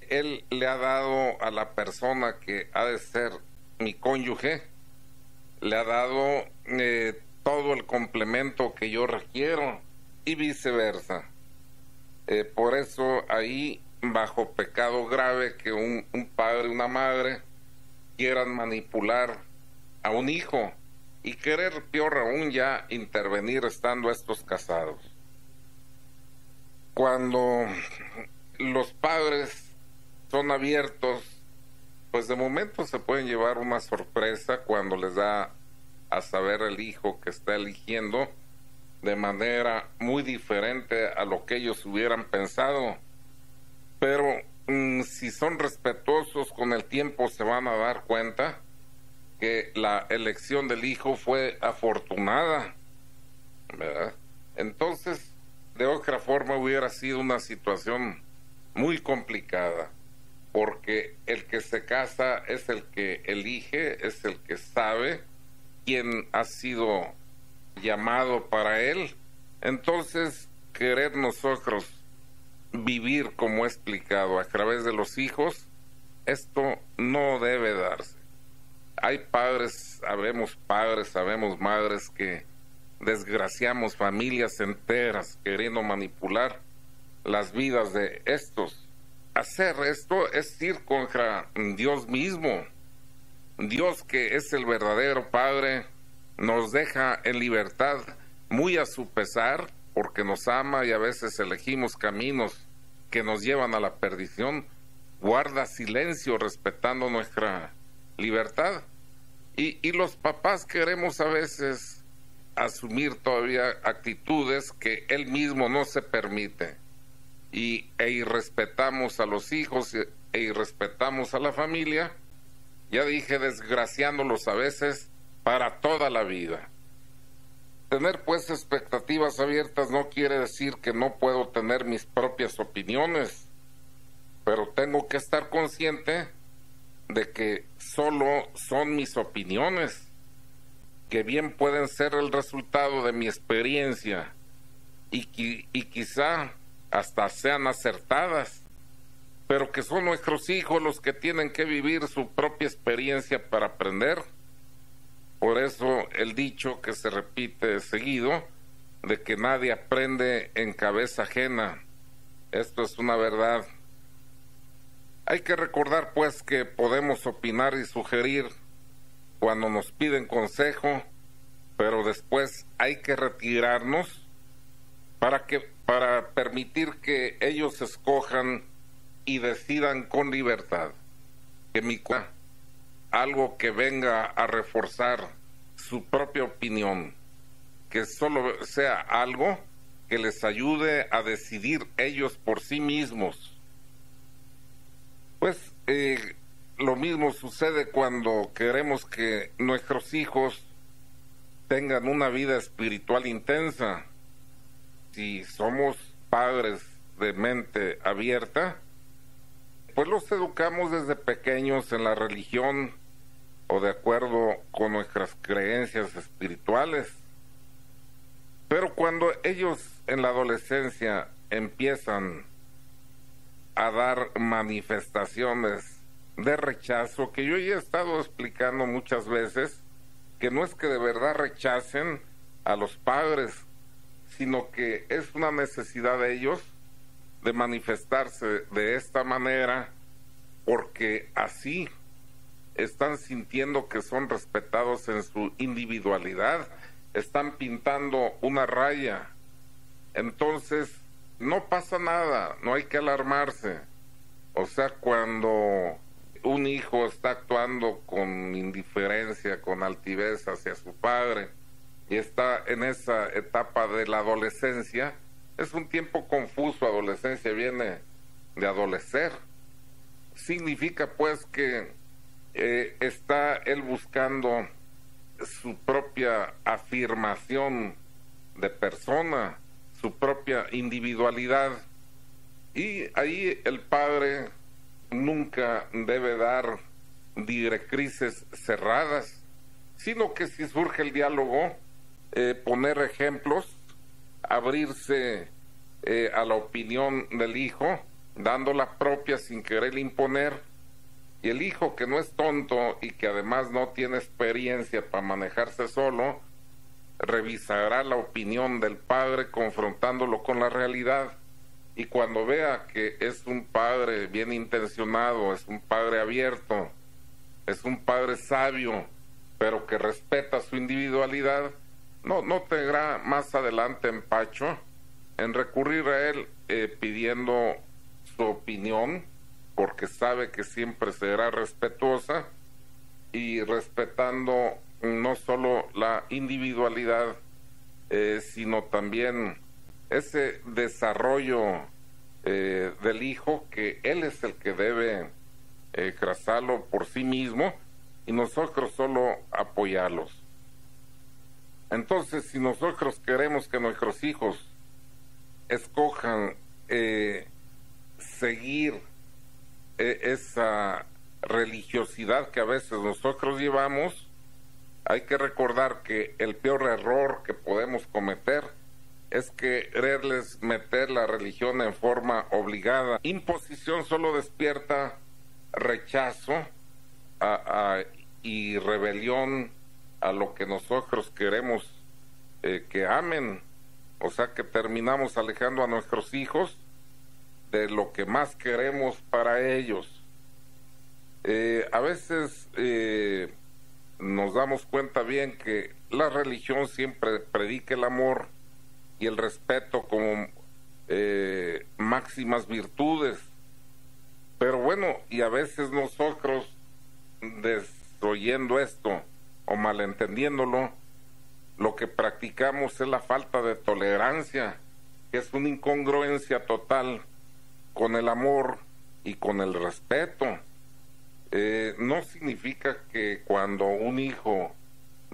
él le ha dado a la persona que ha de ser mi cónyuge, le ha dado todo el complemento que yo requiero y viceversa. Por eso ahí, bajo pecado grave, que un padre y una madre quieran manipular a un hijo y querer, peor aún, ya intervenir estando estos casados. Cuando los padres son abiertos, pues de momento se pueden llevar una sorpresa cuando les da a saber el hijo que está eligiendo de manera muy diferente a lo que ellos hubieran pensado. Pero si son respetuosos, con el tiempo se van a dar cuenta que la elección del hijo fue afortunada, ¿verdad? Entonces, de otra forma hubiera sido una situación muy complicada, porque el que se casa es el que elige, es el que sabe quién ha sido llamado para él. Entonces, querer nosotros vivir como he explicado a través de los hijos, esto no debe darse. Hay padres, sabemos madres que desgraciamos familias enteras queriendo manipular las vidas de estos. Hacer esto es ir contra Dios mismo. Dios, que es el verdadero Padre, nos deja en libertad, muy a su pesar, porque nos ama y a veces elegimos caminos que nos llevan a la perdición. Guarda silencio respetando nuestra libertad. Y los papás queremos a veces asumir todavía actitudes que él mismo no se permite. E irrespetamos a los hijos e irrespetamos a la familia, ya dije, desgraciándolos a veces para toda la vida. Tener pues expectativas abiertas no quiere decir que no puedo tener mis propias opiniones, pero tengo que estar consciente de que solo son mis opiniones, que bien pueden ser el resultado de mi experiencia y quizá hasta sean acertadas, pero que son nuestros hijos los que tienen que vivir su propia experiencia para aprender. Por eso el dicho que se repite seguido, de que nadie aprende en cabeza ajena, esto es una verdad. Hay que recordar pues que podemos opinar y sugerir cuando nos piden consejo, pero después hay que retirarnos para permitir que ellos escojan y decidan con libertad. Algo que venga a reforzar su propia opinión, que solo sea algo que les ayude a decidir ellos por sí mismos. Pues lo mismo sucede cuando queremos que nuestros hijos tengan una vida espiritual intensa. Si somos padres de mente abierta, pues los educamos desde pequeños en la religión o de acuerdo con nuestras creencias espirituales. Pero cuando ellos en la adolescencia empiezan a dar manifestaciones de rechazo, que yo ya he estado explicando muchas veces, que no es que de verdad rechacen a los padres, sino que es una necesidad de ellos de manifestarse de esta manera, porque así están sintiendo que son respetados en su individualidad, están pintando una raya. Entonces no pasa nada, no hay que alarmarse. O sea, cuando un hijo está actuando con indiferencia, con altivez hacia su padre y está en esa etapa de la adolescencia, es un tiempo confuso. Adolescencia viene de adolecer. Significa pues que está él buscando su propia afirmación de persona, su propia individualidad, y ahí el padre nunca debe dar directrices cerradas, sino que si surge el diálogo, poner ejemplos, abrirse a la opinión del hijo, dando la propia sin querer imponer, y el hijo que no es tonto y que además no tiene experiencia para manejarse solo, revisará la opinión del padre confrontándolo con la realidad, y cuando vea que es un padre bien intencionado, es un padre abierto, es un padre sabio, pero que respeta su individualidad, no tendrá más adelante empacho en recurrir a él pidiendo su opinión, porque sabe que siempre será respetuosa y respetando no solo la individualidad, sino también ese desarrollo del hijo, que él es el que debe trazarlo por sí mismo y nosotros solo apoyarlos. Entonces, si nosotros queremos que nuestros hijos escojan seguir esa religiosidad que a veces nosotros llevamos, hay que recordar que el peor error que podemos cometer es quererles meter la religión en forma obligada. Imposición solo despierta rechazo y rebelión a lo que nosotros queremos que amen, o sea que terminamos alejando a nuestros hijos de lo que más queremos para ellos. A veces nos damos cuenta bien que la religión siempre predica el amor y el respeto como máximas virtudes, pero bueno, y a veces nosotros, desoyendo esto o malentendiéndolo, lo que practicamos es la falta de tolerancia, que es una incongruencia total con el amor y con el respeto. No significa que cuando un hijo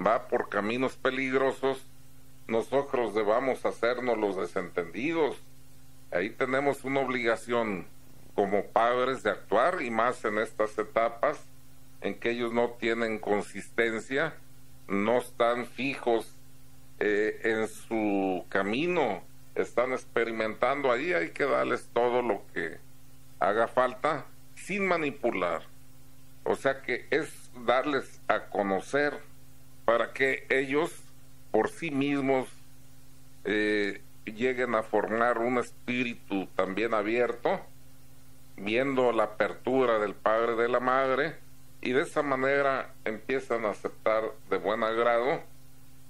va por caminos peligrosos, nosotros debamos hacernos los desentendidos. Ahí tenemos una obligación como padres de actuar, y más en estas etapas en que ellos no tienen consistencia, no están fijos en su camino, están experimentando. Ahí hay que darles todo lo que haga falta sin manipular, o sea que es darles a conocer para que ellos por sí mismos lleguen a formar un espíritu también abierto, viendo la apertura del padre y de la madre, y de esa manera empiezan a aceptar de buen agrado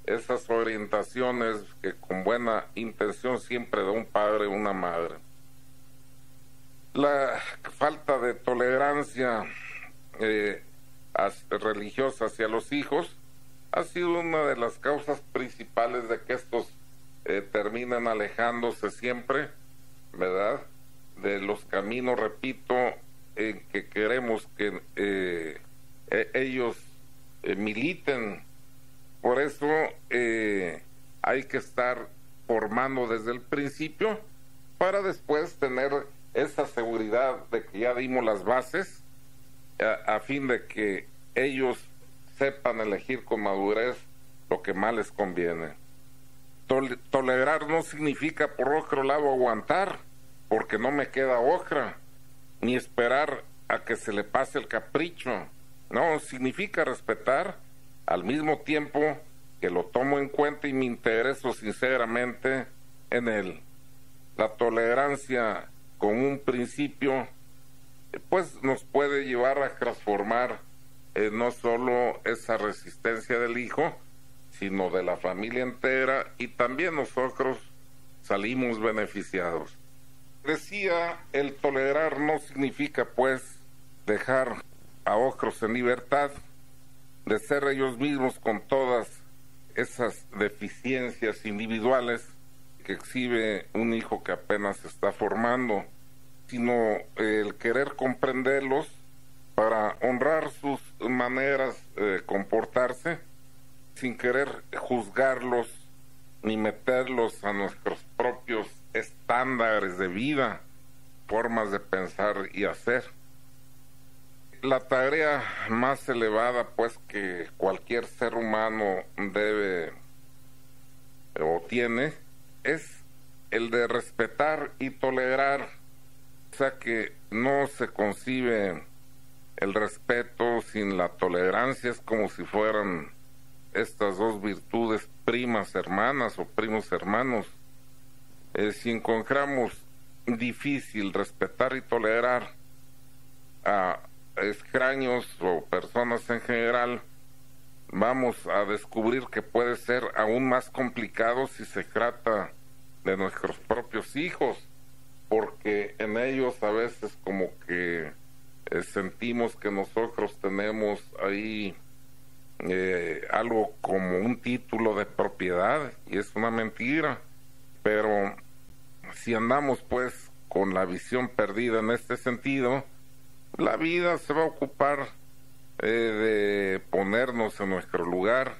esas orientaciones que con buena intención siempre da un padre o una madre. La falta de tolerancia religiosa hacia los hijos ha sido una de las causas principales de que estos terminan alejándose siempre, ¿verdad?, de los caminos, repito, en que queremos que ellos militen. Por eso hay que estar formando desde el principio para después tener esa seguridad de que ya dimos las bases a fin de que ellos sepan elegir con madurez lo que más les conviene. Tolerar no significa por otro lado aguantar, porque no me queda otra, ni esperar a que se le pase el capricho. No, significa respetar al mismo tiempo que lo tomo en cuenta y me intereso sinceramente en él. La tolerancia con un principio pues nos puede llevar a transformar no solo esa resistencia del hijo, sino de la familia entera, y también nosotros salimos beneficiados. Decía, el tolerar no significa pues dejar a otros en libertad de ser ellos mismos con todas esas deficiencias individuales que exhibe un hijo que apenas se está formando, sino el querer comprenderlos para honrar sus maneras de comportarse sin querer juzgarlos ni meterlos a nuestros propios estándares de vida, formas de pensar y hacer. La tarea más elevada pues que cualquier ser humano debe o tiene es el de respetar y tolerar O sea que no se concibe el respeto sin la tolerancia, es como si fueran estas dos virtudes primas hermanas o primos hermanos. Si encontramos difícil respetar y tolerar a extraños o personas en general, vamos a descubrir que puede ser aún más complicado si se trata de nuestros propios hijos, porque en ellos a veces como que sentimos que nosotros tenemos ahí algo como un título de propiedad, y es una mentira. Pero si andamos pues con la visión perdida en este sentido, la vida se va a ocupar de ponernos en nuestro lugar,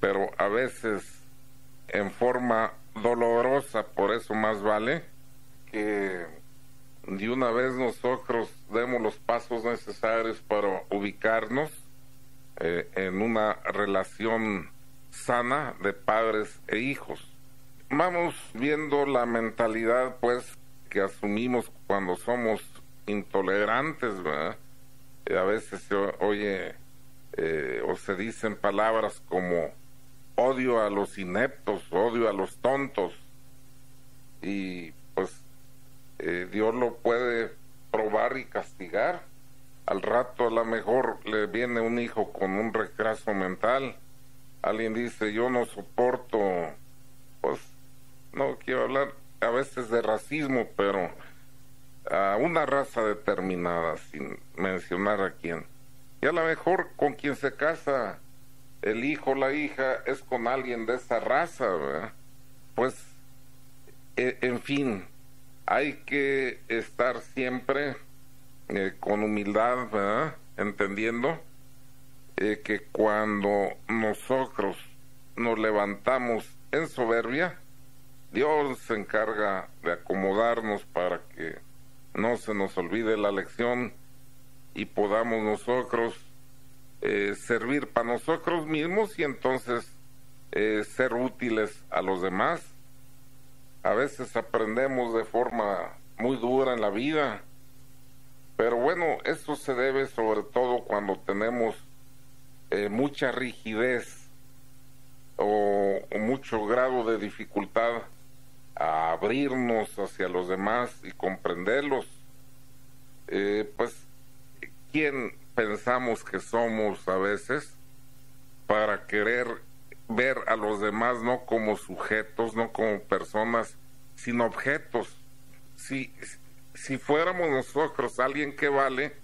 pero a veces en forma dolorosa. Por eso más vale que de una vez nosotros demos los pasos necesarios para ubicarnos en una relación sana de padres e hijos. Vamos viendo la mentalidad pues que asumimos cuando somos intolerantes, ¿verdad? A veces se oye o se dicen palabras como odio a los ineptos, odio a los tontos, y pues Dios lo puede probar y castigar. Al rato a lo mejor le viene un hijo con un retraso mental, alguien dice yo no soporto, pues no quiero hablar a veces de racismo, pero a una raza determinada, sin mencionar a quién. Y a lo mejor con quien se casa el hijo o la hija es con alguien de esa raza, ¿verdad? Pues, en fin, hay que estar siempre con humildad, ¿verdad? Entendiendo que cuando nosotros nos levantamos en soberbia, Dios se encarga de acomodarnos para que no se nos olvide la lección y podamos nosotros servir para nosotros mismos y entonces ser útiles a los demás. A veces aprendemos de forma muy dura en la vida, pero bueno, eso se debe sobre todo cuando tenemos mucha rigidez o mucho grado de dificultad a abrirnos hacia los demás y comprenderlos. Pues, ¿quién pensamos que somos a veces para querer ver a los demás no como sujetos, no como personas, sino objetos? Si fuéramos nosotros alguien que vale,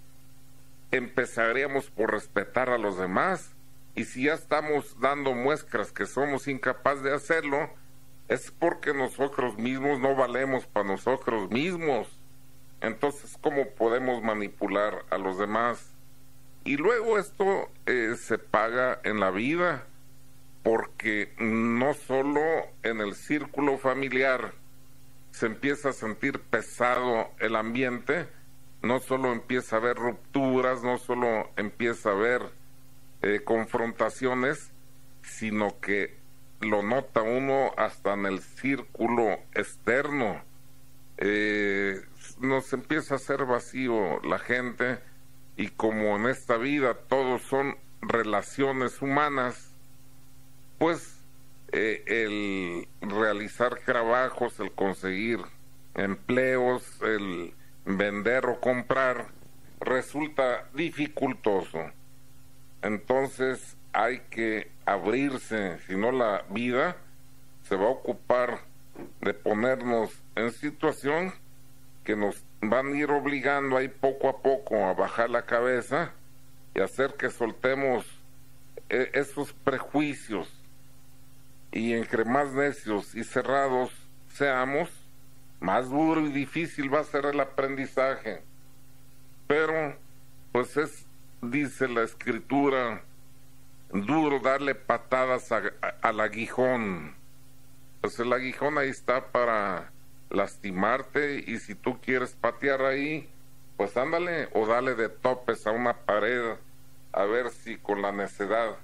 empezaríamos por respetar a los demás, y si ya estamos dando muestras que somos incapaces de hacerlo, es porque nosotros mismos no valemos para nosotros mismos. Entonces, ¿cómo podemos manipular a los demás? Y luego esto se paga en la vida, porque no solo en el círculo familiar se empieza a sentir pesado el ambiente, no solo empieza a haber rupturas, no solo empieza a haber confrontaciones, sino que lo nota uno hasta en el círculo externo. Nos empieza a hacer vacío la gente, y como en esta vida todos son relaciones humanas, pues el realizar trabajos, el conseguir empleos, el vender o comprar resulta dificultoso. Entonces hay que abrirse, si no la vida se va a ocupar de ponernos en situación que nos van a ir obligando ahí poco a poco a bajar la cabeza y hacer que soltemos esos prejuicios, y entre más necios y cerrados seamos, más duro y difícil va a ser el aprendizaje. Pero pues dice la escritura, duro darle patadas al aguijón. Pues el aguijón ahí está para lastimarte, y si tú quieres patear ahí, pues ándale o dale de topes a una pared a ver si con la necedad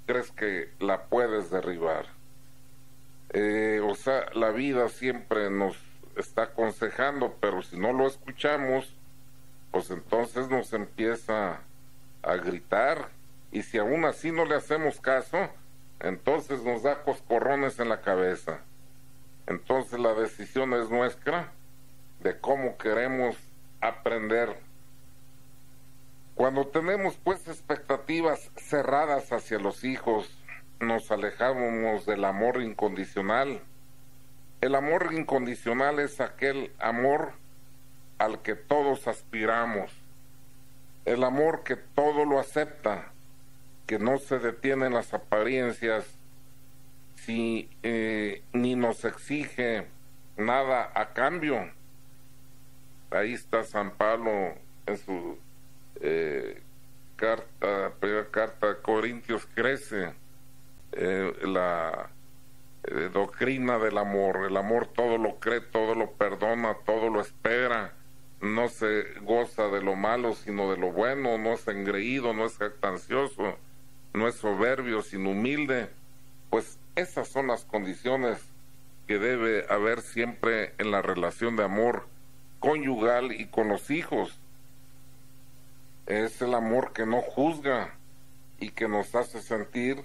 crees que la puedes derribar. O sea, la vida siempre nos está aconsejando, pero si no lo escuchamos, pues entonces nos empieza a gritar, y si aún así no le hacemos caso, entonces nos da coscorrones en la cabeza. Entonces la decisión es nuestra de cómo queremos aprender. Cuando tenemos pues expectativas cerradas hacia los hijos, nos alejamos del amor incondicional. El amor incondicional es aquel amor al que todos aspiramos, el amor que todo lo acepta, que no se detiene en las apariencias, ni nos exige nada a cambio. Ahí está San Pablo en su primera carta a Corintios, crece la doctrina del amor. El amor todo lo cree, todo lo perdona, todo lo espera, no se goza de lo malo sino de lo bueno, no es engreído, no es jactancioso, no es soberbio sino humilde. Pues esas son las condiciones que debe haber siempre en la relación de amor conyugal y con los hijos. Es el amor que no juzga y que nos hace sentir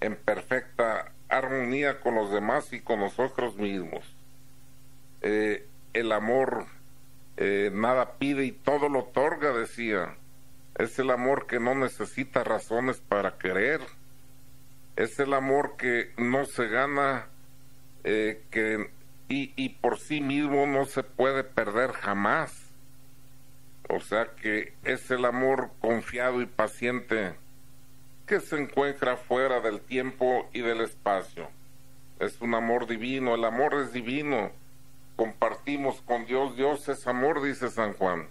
en perfecta armonía con los demás y con nosotros mismos. El amor nada pide y todo lo otorga, decía. Es el amor que no necesita razones para querer. Es el amor que no se gana y por sí mismo no se puede perder jamás. O sea que es el amor confiado y paciente que se encuentra fuera del tiempo y del espacio. Es un amor divino, el amor es divino. Compartimos con Dios, Dios es amor, dice San Juan.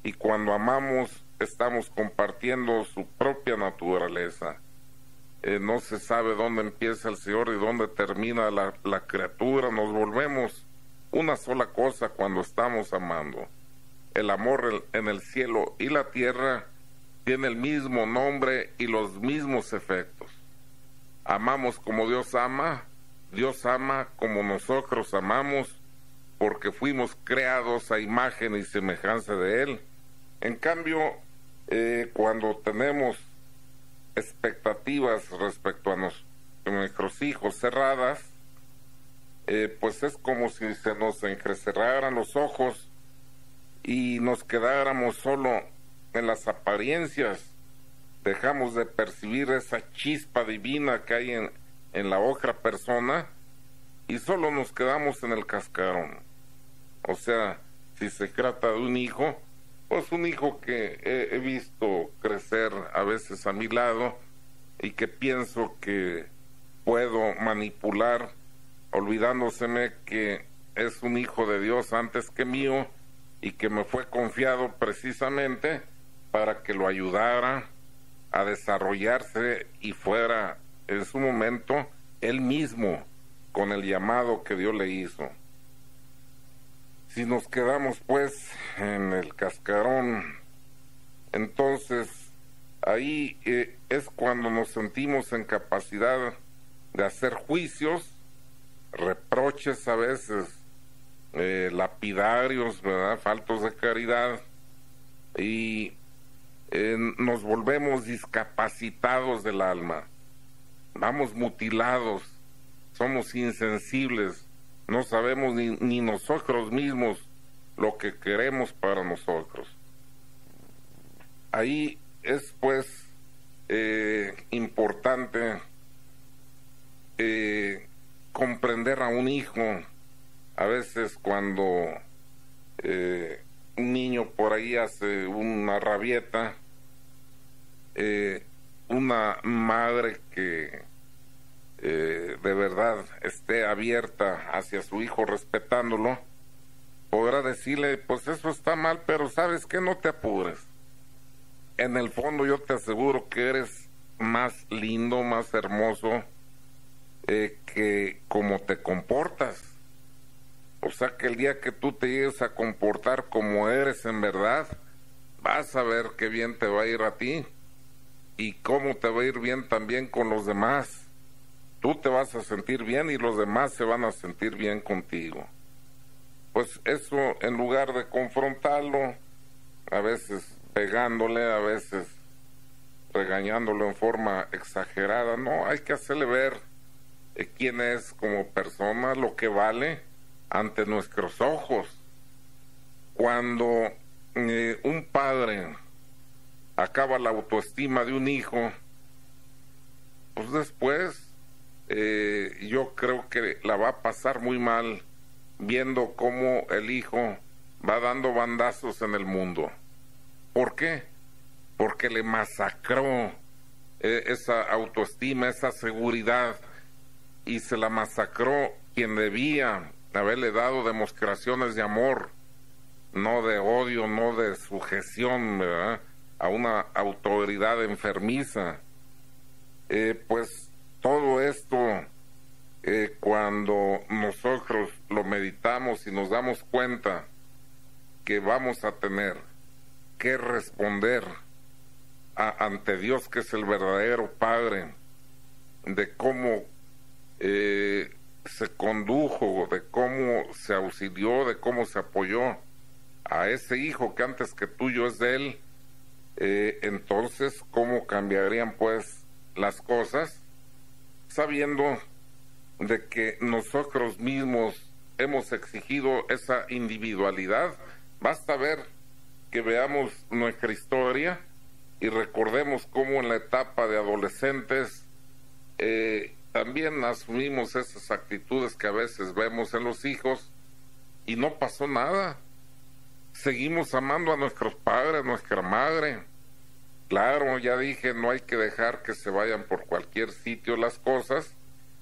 Y cuando amamos, estamos compartiendo su propia naturaleza. No se sabe dónde empieza el Señor y dónde termina la criatura. Nos volvemos una sola cosa cuando estamos amando. El amor en el cielo y la tierra tiene el mismo nombre y los mismos efectos. Amamos como Dios ama como nosotros amamos, porque fuimos creados a imagen y semejanza de Él. En cambio, cuando tenemos expectativas respecto a nuestros hijos cerradas, pues es como si se nos entrecerraran los ojos y nos quedáramos solo en las apariencias. Dejamos de percibir esa chispa divina que hay en la otra persona y solo nos quedamos en el cascarón. O sea, si se trata de un hijo, pues un hijo que he visto crecer a veces a mi lado y que pienso que puedo manipular, olvidándoseme que es un hijo de Dios antes que mío y que me fue confiado precisamente para que lo ayudara a desarrollarse y fuera en su momento él mismo con el llamado que Dios le hizo. Si nos quedamos pues en el cascarón, entonces ahí es cuando nos sentimos en capacidad de hacer juicios, reproches a veces lapidarios, ¿verdad? Faltos de caridad, y nos volvemos discapacitados del alma, vamos mutilados, somos insensibles, no sabemos ni nosotros mismos lo que queremos para nosotros. Ahí es pues importante comprender a un hijo. A veces cuando un niño por ahí hace una rabieta, una madre que de verdad esté abierta hacia su hijo, respetándolo, podrá decirle, pues eso está mal, pero ¿sabes qué? No te apures. En el fondo yo te aseguro que eres más lindo, más hermoso que como te comportas. O sea que el día que tú te llegues a comportar como eres en verdad, vas a ver qué bien te va a ir a ti y cómo te va a ir bien también con los demás. Tú te vas a sentir bien y los demás se van a sentir bien contigo. pues eso, en lugar de confrontarlo, a veces pegándole, a veces regañándolo en forma exagerada, no, hay que hacerle ver quién es como persona, lo que vale ante nuestros ojos. Cuando un padre acaba la autoestima de un hijo, pues después yo creo que la va a pasar muy mal viendo cómo el hijo va dando bandazos en el mundo. ¿Por qué? Porque le masacró esa autoestima, esa seguridad, y se la masacró quien debía haberle dado demostraciones de amor, no de odio, no de sujeción, ¿verdad?, a una autoridad enfermiza. Pues todo esto, cuando nosotros lo meditamos y nos damos cuenta que vamos a tener que responder ante Dios, que es el verdadero Padre, de cómo se condujo, de cómo se auxilió, de cómo se apoyó a ese hijo que antes que tuyo es de él, entonces cómo cambiarían pues las cosas, sabiendo de que nosotros mismos hemos exigido esa individualidad. Basta ver que veamos nuestra historia y recordemos cómo en la etapa de adolescentes también asumimos esas actitudes que a veces vemos en los hijos y no pasó nada. Seguimos amando a nuestros padres, a nuestra madre. Claro, ya dije, no hay que dejar que se vayan por cualquier sitio las cosas.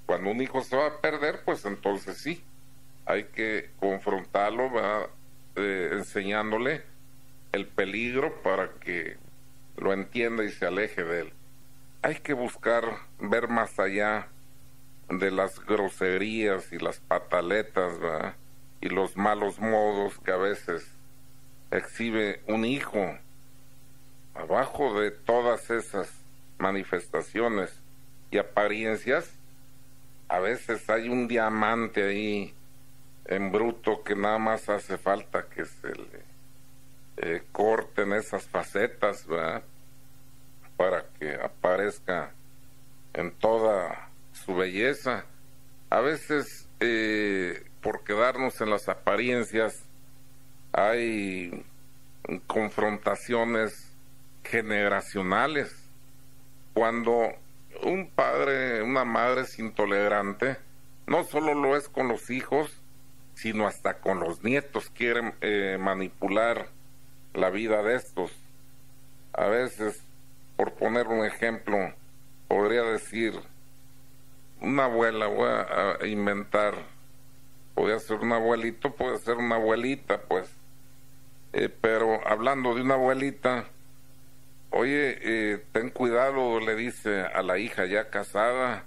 Cuando un hijo se va a perder, pues entonces sí, hay que confrontarlo, enseñándole el peligro para que lo entienda y se aleje de él. Hay que buscar ver más allá de las groserías y las pataletas, ¿verdad?, y los malos modos que a veces exhibe un hijo. Abajo de todas esas manifestaciones y apariencias, a veces hay un diamante ahí en bruto que nada más hace falta que se le corten esas facetas, ¿verdad?, para que aparezca en toda su belleza. A veces, por quedarnos en las apariencias, hay confrontaciones generacionales. Cuando un padre, una madre es intolerante, no solo lo es con los hijos, sino hasta con los nietos. Quieren manipular la vida de estos. A veces, por poner un ejemplo, podría decir, una abuela, voy a inventar, podría ser un abuelito, puede ser una abuelita, pues, pero hablando de una abuelita, oye, ten cuidado, le dice a la hija ya casada,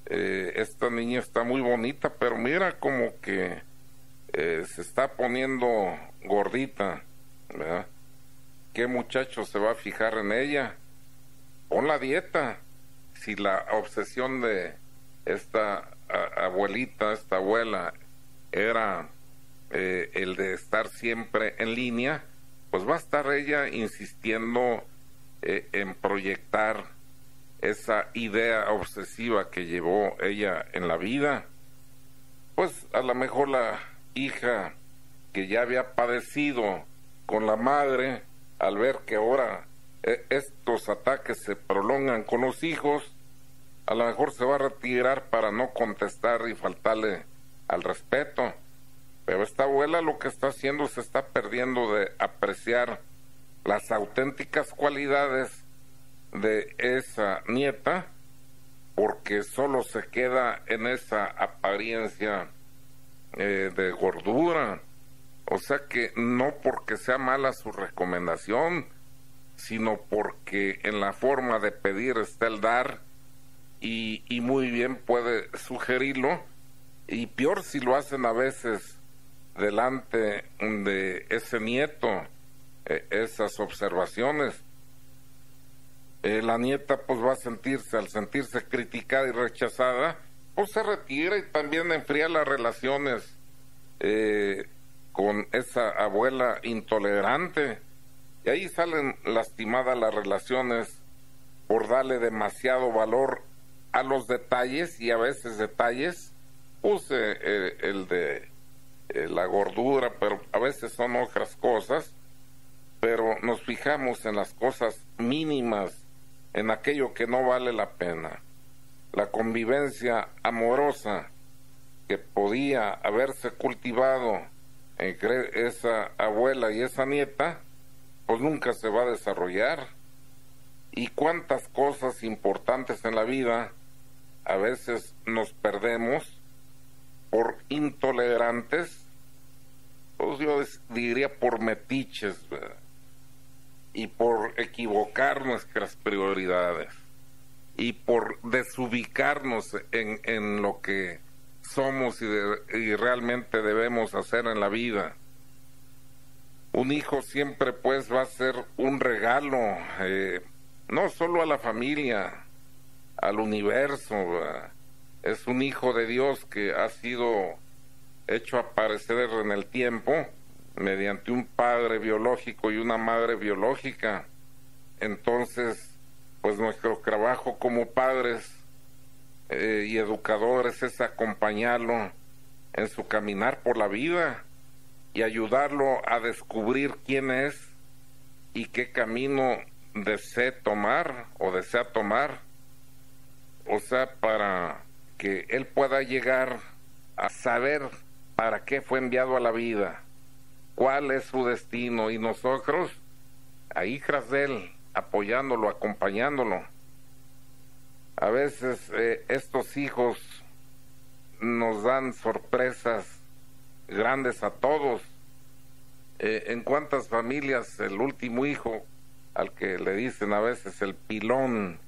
esta niña está muy bonita, pero mira como que se está poniendo gordita, ¿verdad? ¿Qué muchacho se va a fijar en ella? Pon la dieta. Si la obsesión de esta abuelita, esta abuela, era el de estar siempre en línea, pues va a estar ella insistiendo en proyectar esa idea obsesiva que llevó ella en la vida. Pues a lo mejor la hija que ya había padecido con la madre, al ver que ahora estos ataques se prolongan con los hijos, a lo mejor se va a retirar para no contestar y faltarle al respeto. Pero esta abuela lo que está haciendo, se está perdiendo de apreciar las auténticas cualidades de esa nieta, porque solo se queda en esa apariencia de gordura. O sea que no porque sea mala su recomendación, sino porque en la forma de pedir está el dar, y muy bien puede sugerirlo, y peor si lo hacen a veces delante de ese nieto, esas observaciones. La nieta pues va a sentirse, al sentirse criticada y rechazada, pues se retira y también enfría las relaciones con esa abuela intolerante, y ahí salen lastimadas las relaciones por darle demasiado valor a los detalles, y a veces detalles, puse el de la gordura, pero a veces son otras cosas, pero nos fijamos en las cosas mínimas, en aquello que no vale la pena. La convivencia amorosa que podía haberse cultivado entre esa abuela y esa nieta, pues nunca se va a desarrollar. Y cuántas cosas importantes en la vida a veces nos perdemos por intolerantes, pues yo diría por metiches, ¿verdad? Y por equivocar nuestras prioridades y por desubicarnos en lo que somos y realmente debemos hacer en la vida. Un hijo siempre pues va a ser un regalo, no solo a la familia, al universo, ¿verdad? Es un hijo de Dios que ha sido hecho aparecer en el tiempo mediante un padre biológico y una madre biológica. Entonces, pues nuestro trabajo como padres y educadores es acompañarlo en su caminar por la vida y ayudarlo a descubrir quién es y qué camino desea tomar, o sea, para que él pueda llegar a saber para qué fue enviado a la vida, cuál es su destino, y nosotros ahí tras de él, apoyándolo, acompañándolo. A veces estos hijos nos dan sorpresas grandes a todos. En cuántas familias el último hijo, al que le dicen a veces el pilón,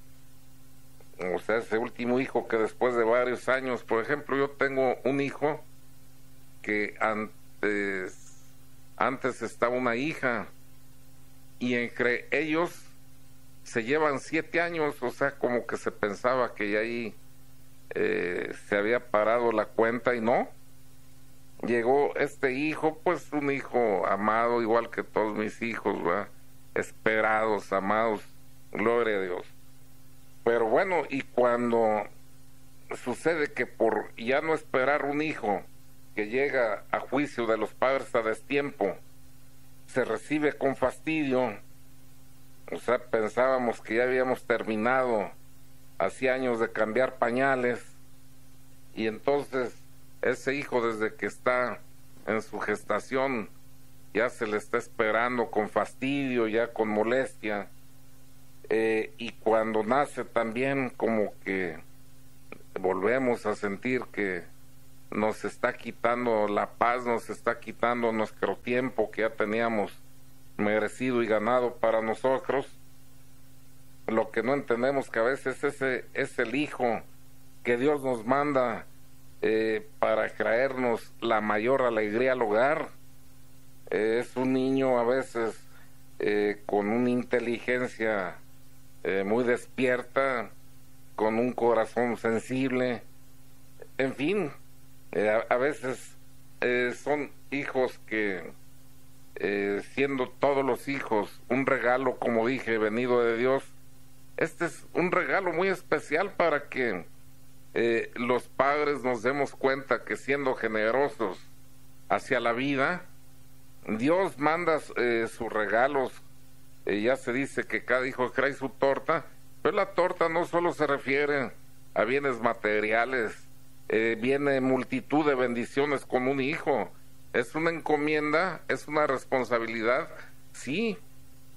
o sea, ese último hijo que después de varios años, por ejemplo, yo tengo un hijo que antes estaba una hija, y entre ellos se llevan 7 años, o sea, como que se pensaba que ya ahí se había parado la cuenta, y no. Llegó este hijo, pues un hijo amado, igual que todos mis hijos, ¿verdad? Esperados, amados, gloria a Dios. Pero bueno, y cuando sucede que por ya no esperar un hijo que llega a juicio de los padres a destiempo, se recibe con fastidio, o sea, pensábamos que ya habíamos terminado hacía años de cambiar pañales, y entonces ese hijo, desde que está en su gestación, ya se le está esperando con fastidio, ya con molestia, y cuando nace también como que volvemos a sentir que nos está quitando la paz, nos está quitando nuestro tiempo que ya teníamos merecido y ganado para nosotros. Lo que no entendemos que a veces ese es el hijo que Dios nos manda para traernos la mayor alegría al hogar. Es un niño a veces con una inteligencia muy despierta, con un corazón sensible, en fin, a veces son hijos que siendo todos los hijos un regalo, como dije, venido de Dios, este es un regalo muy especial para que los padres nos demos cuenta que siendo generosos hacia la vida, Dios manda sus regalos. Ya se dice que cada hijo trae su torta, pero la torta no solo se refiere a bienes materiales, viene multitud de bendiciones con un hijo. Es una encomienda, es una responsabilidad, sí,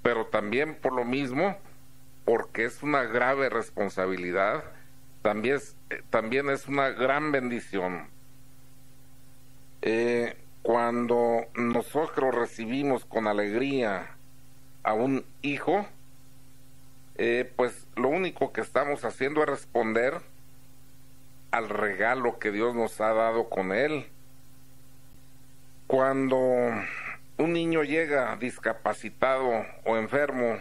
pero también por lo mismo, porque es una grave responsabilidad, también es una gran bendición. Cuando nosotros recibimos con alegría a un hijo, pues lo único que estamos haciendo es responder al regalo que Dios nos ha dado con él. Cuando un niño llega discapacitado o enfermo,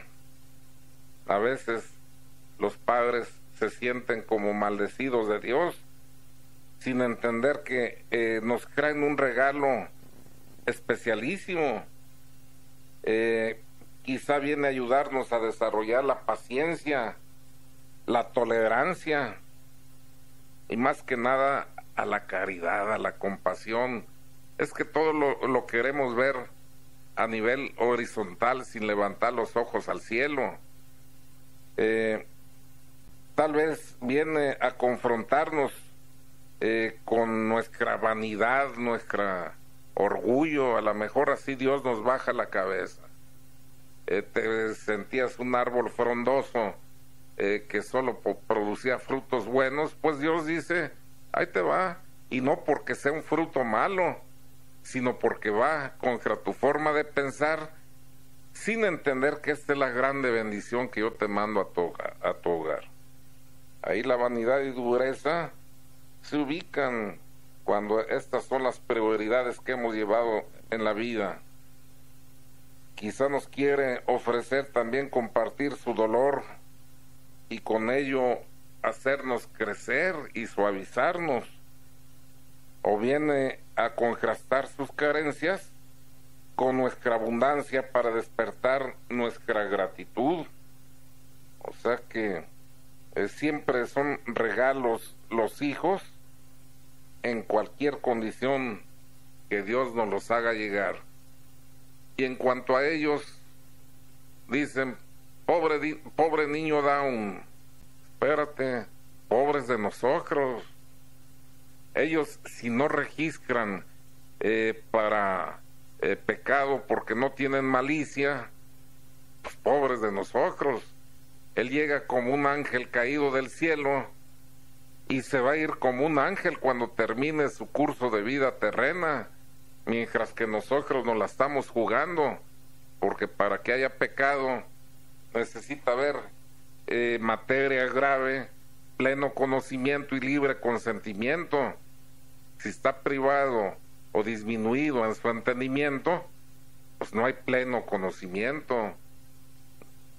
a veces los padres se sienten como maldecidos de Dios, sin entender que nos traen un regalo especialísimo. Quizá viene a ayudarnos a desarrollar la paciencia, la tolerancia y más que nada a la caridad, a la compasión. Es que todo lo queremos ver a nivel horizontal sin levantar los ojos al cielo. Tal vez viene a confrontarnos con nuestra vanidad, nuestro orgullo. A lo mejor así Dios nos baja la cabeza. Te sentías un árbol frondoso que solo producía frutos buenos, pues Dios dice, ahí te va, y no porque sea un fruto malo, sino porque va contra tu forma de pensar, sin entender que esta es la grande bendición que yo te mando a tu hogar. Ahí la vanidad y dureza se ubican cuando estas son las prioridades que hemos llevado en la vida. Quizá nos quiere ofrecer también compartir su dolor y con ello hacernos crecer y suavizarnos, o viene a contrastar sus carencias con nuestra abundancia para despertar nuestra gratitud. O sea que siempre son regalos los hijos en cualquier condición que Dios nos los haga llegar. Y en cuanto a ellos, dicen, pobre niño Down, espérate, pobres de nosotros. Ellos, si no registran para pecado porque no tienen malicia, pues pobres de nosotros. Él llega como un ángel caído del cielo y se va a ir como un ángel cuando termine su curso de vida terrena, mientras que nosotros nos la estamos jugando, porque para que haya pecado necesita haber materia grave, pleno conocimiento y libre consentimiento. Si está privado o disminuido en su entendimiento, pues no hay pleno conocimiento,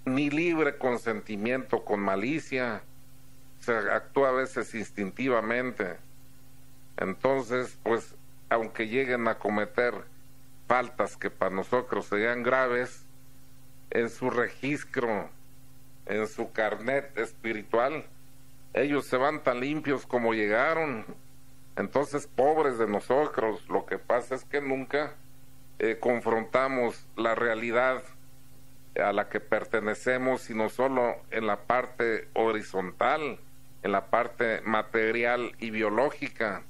ni libre consentimiento con malicia. Se actúa a veces instintivamente. Entonces, pues, aunque lleguen a cometer faltas que para nosotros serían graves, en su registro, en su carnet espiritual, ellos se van tan limpios como llegaron. Entonces, pobres de nosotros. Lo que pasa es que nunca confrontamos la realidad a la que pertenecemos, sino solo en la parte horizontal, en la parte material y biológica.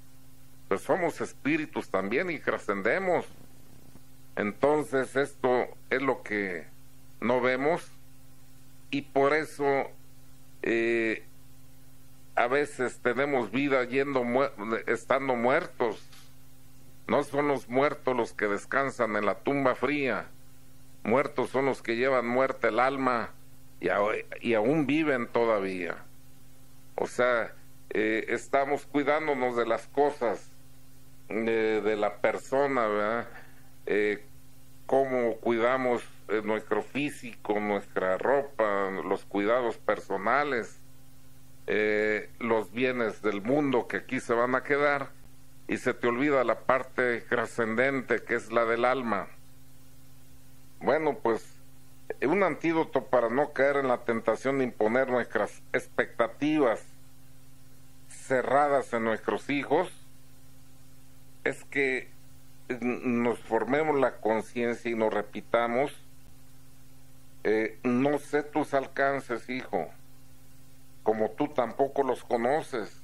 Pues somos espíritus también y trascendemos. Entonces esto es lo que no vemos, y por eso a veces tenemos vida estando muertos. No son los muertos los que descansan en la tumba fría. Muertos son los que llevan muerte el alma y aún viven todavía. O sea, estamos cuidándonos de las cosas, de la persona, ¿verdad? Cómo cuidamos nuestro físico, nuestra ropa, los cuidados personales, los bienes del mundo que aquí se van a quedar, y se te olvida la parte trascendente que es la del alma. Bueno, pues un antídoto para no caer en la tentación de imponer nuestras expectativas cerradas en nuestros hijos es que nos formemos la conciencia y nos repitamos, no sé tus alcances, hijo, como tú tampoco los conoces,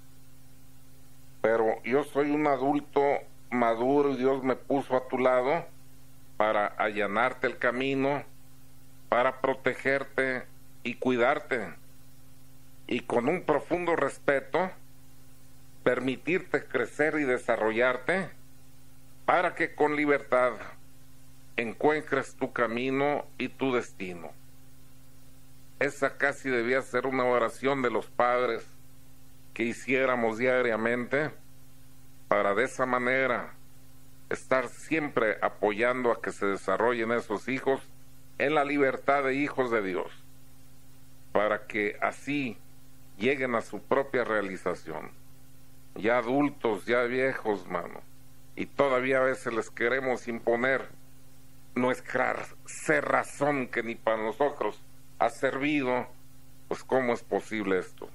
pero yo soy un adulto maduro y Dios me puso a tu lado para allanarte el camino, para protegerte y cuidarte, y con un profundo respeto permitirte crecer y desarrollarte, para que con libertad encuentres tu camino y tu destino. Esa casi debía ser una oración de los padres que hiciéramos diariamente, para de esa manera estar siempre apoyando a que se desarrollen esos hijos en la libertad de hijos de Dios, para que así lleguen a su propia realización, ya adultos, ya viejos, mano, y todavía a veces les queremos imponer nuestra cerrazón que ni para nosotros ha servido. Pues ¿cómo es posible esto?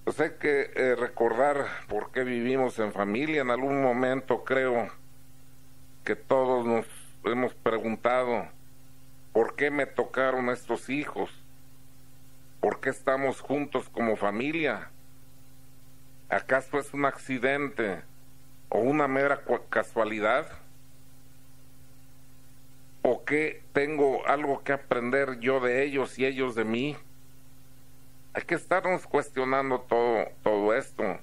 Pues hay que recordar por qué vivimos en familia. En algún momento creo que todos nos hemos preguntado ¿por qué me tocaron estos hijos? ¿Por qué estamos juntos como familia? ¿Acaso es un accidente o una mera casualidad? ¿O qué tengo algo que aprender yo de ellos y ellos de mí? Hay que estarnos cuestionando todo esto.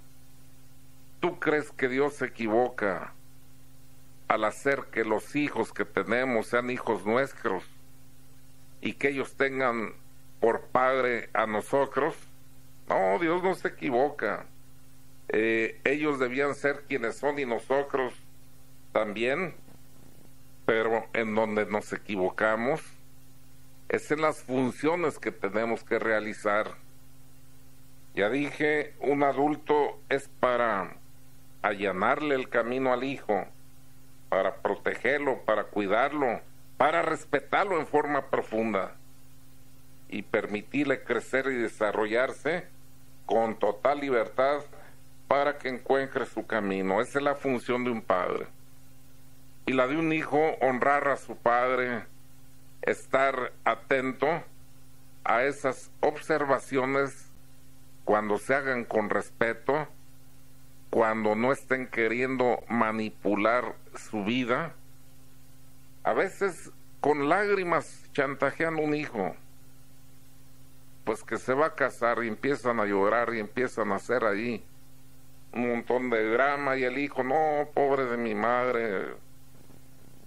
¿Tú crees que Dios se equivoca al hacer que los hijos que tenemos sean hijos nuestros y que ellos tengan por padre a nosotros? No, Dios no se equivoca. Ellos debían ser quienes son y nosotros también, pero en donde nos equivocamos es en las funciones que tenemos que realizar. Ya dije, un adulto es para allanarle el camino al hijo, para protegerlo, para cuidarlo, para respetarlo en forma profunda y permitirle crecer y desarrollarse con total libertad para que encuentre su camino. Esa es la función de un padre. Y la de un hijo, honrar a su padre, estar atento a esas observaciones cuando se hagan con respeto, cuando no estén queriendo manipular su vida. A veces con lágrimas chantajean a un hijo, pues que se va a casar, y empiezan a llorar y empiezan a hacer ahí un montón de drama, y el hijo, no, pobre de mi madre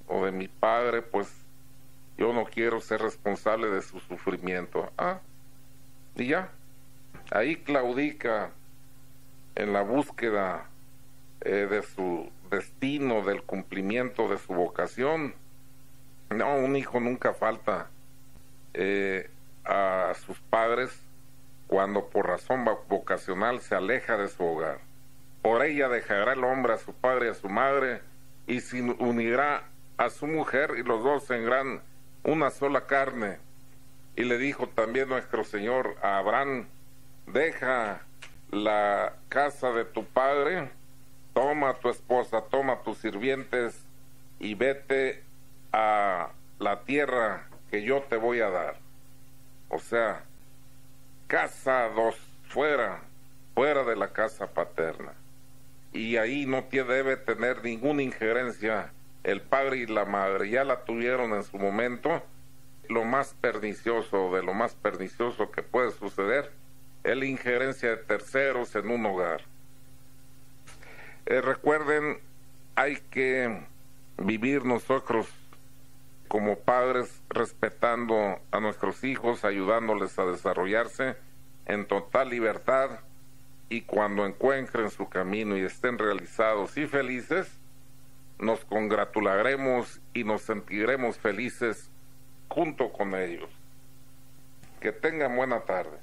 o de mi padre, pues yo no quiero ser responsable de su sufrimiento. Y ya, ahí claudica en la búsqueda de su destino, del cumplimiento de su vocación. No, un hijo nunca falta a sus padres cuando por razón vocacional se aleja de su hogar. Por ella dejará el hombre a su padre y a su madre, y se unirá a su mujer, y los dos serán una sola carne. Y le dijo también nuestro Señor a Abraham: deja la casa de tu padre, toma a tu esposa, toma a tus sirvientes y vete a la tierra que yo te voy a dar. O sea, casa dos, fuera de la casa paterna. Y ahí no debe tener ninguna injerencia el padre y la madre. Ya la tuvieron en su momento. Lo más pernicioso, de lo más pernicioso que puede suceder, es la injerencia de terceros en un hogar. Recuerden, hay que vivir nosotros como padres respetando a nuestros hijos, ayudándoles a desarrollarse en total libertad, y cuando encuentren su camino y estén realizados y felices, nos congratularemos y nos sentiremos felices junto con ellos. Que tengan buena tarde.